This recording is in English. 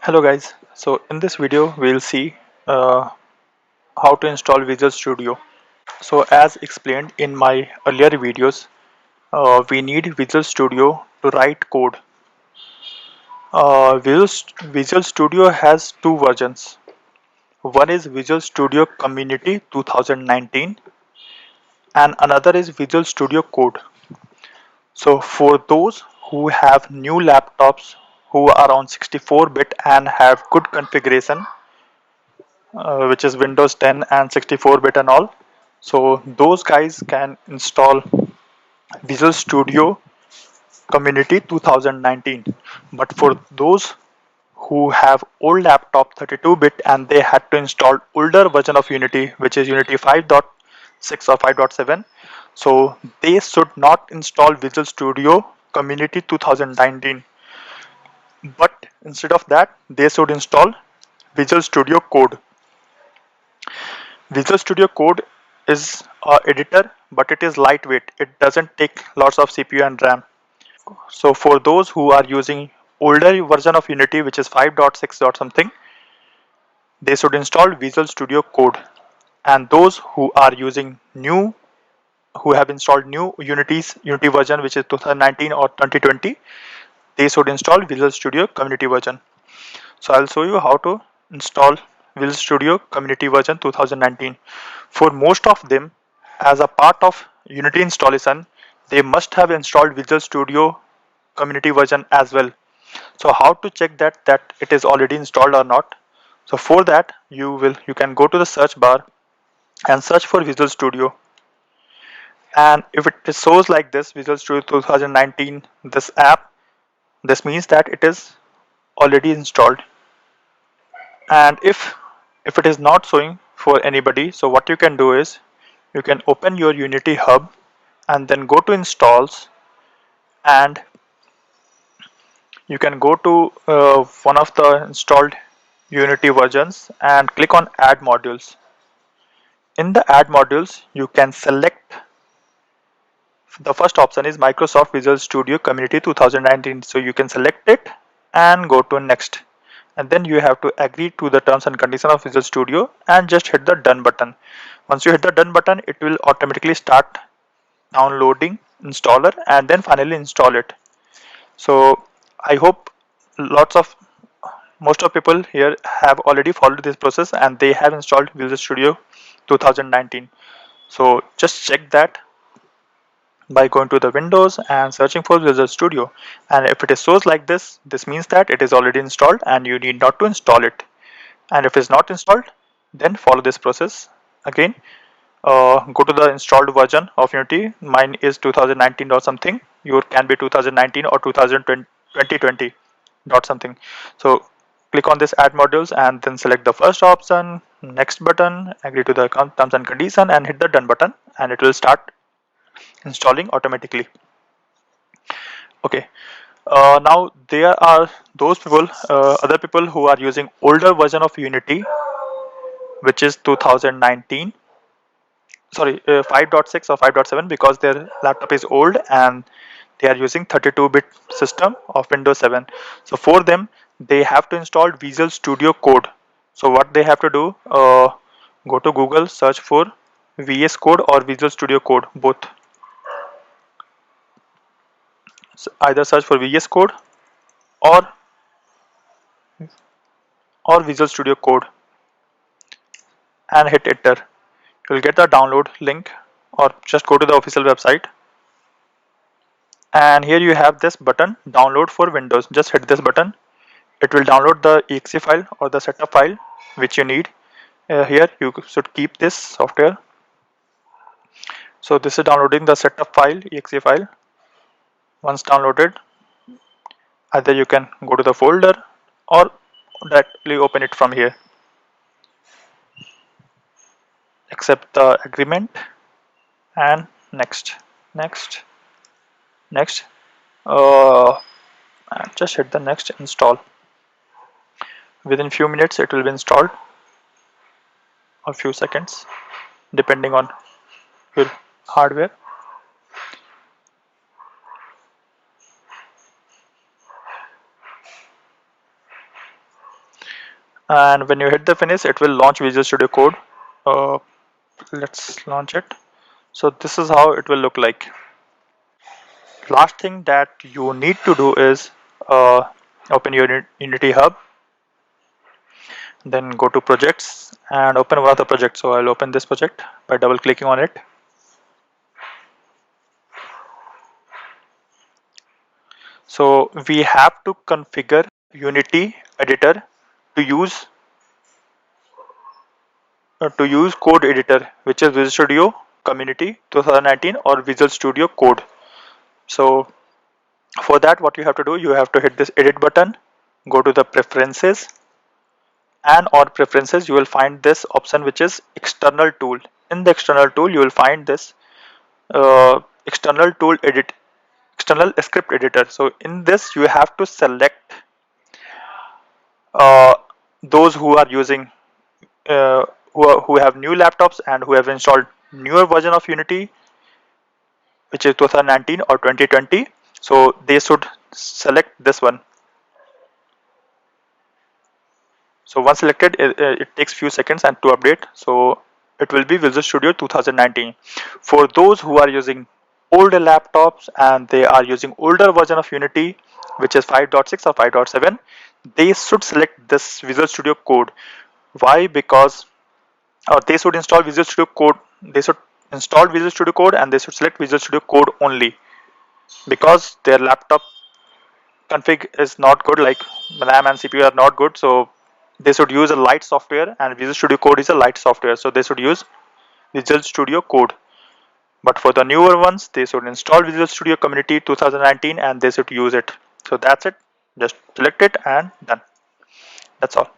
Hello guys, so in this video we'll see uh, how to install Visual Studio. So as explained in my earlier videos, we need Visual Studio to write code. Visual Studio has two versions. One is Visual Studio Community 2019 and another is Visual Studio Code. So for those who have new laptops who are on 64-bit and have good configuration, which is Windows 10 and 64-bit and all. So those guys can install Visual Studio Community 2019. But for those who have old laptop 32-bit and they had to install older version of Unity, which is Unity 5.6 or 5.7, so they should not install Visual Studio Community 2019. But instead of that, they should install Visual Studio Code. Visual Studio Code is a editor, but it is lightweight. It doesn't take lots of CPU and RAM. So for those who are using older version of Unity, which is 5.6 dot something, they should install Visual Studio Code. And those who are using new, who have installed new Unity version, which is 2019 or 2020, they should install Visual Studio Community version. So I'll show you how to install Visual Studio Community version 2019. For most of them, as a part of Unity installation, they must have installed Visual Studio Community version as well. So how to check that it is already installed or not? So for that, you can go to the search bar and search for Visual Studio. And if it shows like this, Visual Studio 2019, this app, this means that it is already installed. And if it is not showing for anybody, so what you can do is you can open your Unity hub and then go to installs, and you can go to one of the installed Unity versions and click on add modules. In the add modules, you can select, the first option is Microsoft Visual Studio Community 2019, so you can select it and go to next, and then you have to agree to the terms and conditions of Visual Studio and just hit the done button. Once you hit the done button, it will automatically start downloading installer and then finally install it. So I hope lots of most of people here have already followed this process and they have installed Visual Studio 2019. So just check that by going to the Windows and searching for Visual Studio, and if it is shows like this means that it is already installed and you need not to install it. And if it's not installed, then follow this process again. Go to the installed version of Unity. Mine is 2019 dot something. Your can be 2019 or 2020 dot something. So click on this add modules and then select the first option, next button, agree to the terms and condition and hit the done button, and it will start installing automatically. Okay. Now there are those people, other people who are using older version of Unity, which is 2019, sorry, 5.6 or 5.7, because their laptop is old and they are using 32-bit system of Windows 7. So for them, they have to install Visual Studio Code. So what they have to do, go to Google, search for VS Code or Visual Studio Code, both. So either search for VS Code or Visual Studio Code and hit enter. You will get the download link, or just go to the official website, and here you have this button, download for Windows. Just hit this button. It will download the exe file or the setup file which you need. Here you should keep this software. So this is downloading the setup file, exe file. Once downloaded, either you can go to the folder or directly open it from here. Accept the agreement and next, next, next. And just hit the next, install. Within few minutes it will be installed, or few seconds depending on your hardware. and when you hit the finish, it will launch Visual Studio Code. uh, let's launch it. So this is how it will look like. Last thing that you need to do is open your Unity Hub, then go to projects and open one of the projects. So I'll open this project by double clicking on it. So we have to configure Unity editor to use code editor, which is Visual Studio Community 2019 or Visual Studio Code. So for that, what you have to do, you have to hit this edit button, go to the preferences, and on preferences you will find this option which is external tool. In the external tool you will find this external tool edit, external script editor. So in this you have to select uh, those who are using who have new laptops and who have installed newer version of Unity, which is 2019 or 2020. So they should select this one. So once selected, it takes few seconds and to update. So it will be Visual Studio 2019. For those who are using older laptops and they are using older version of Unity, which is 5.6 or 5.7, they should select this Visual Studio Code. Why? Because they should install Visual Studio Code. They should install Visual Studio Code and they should select Visual Studio Code only, because their laptop config is not good, like RAM and CPU are not good. So they should use a light software, and Visual Studio Code is a light software, so they should use Visual Studio Code. But for the newer ones, they should install Visual Studio Community 2019 and they should use it. So that's it. Just select it and done. That's all.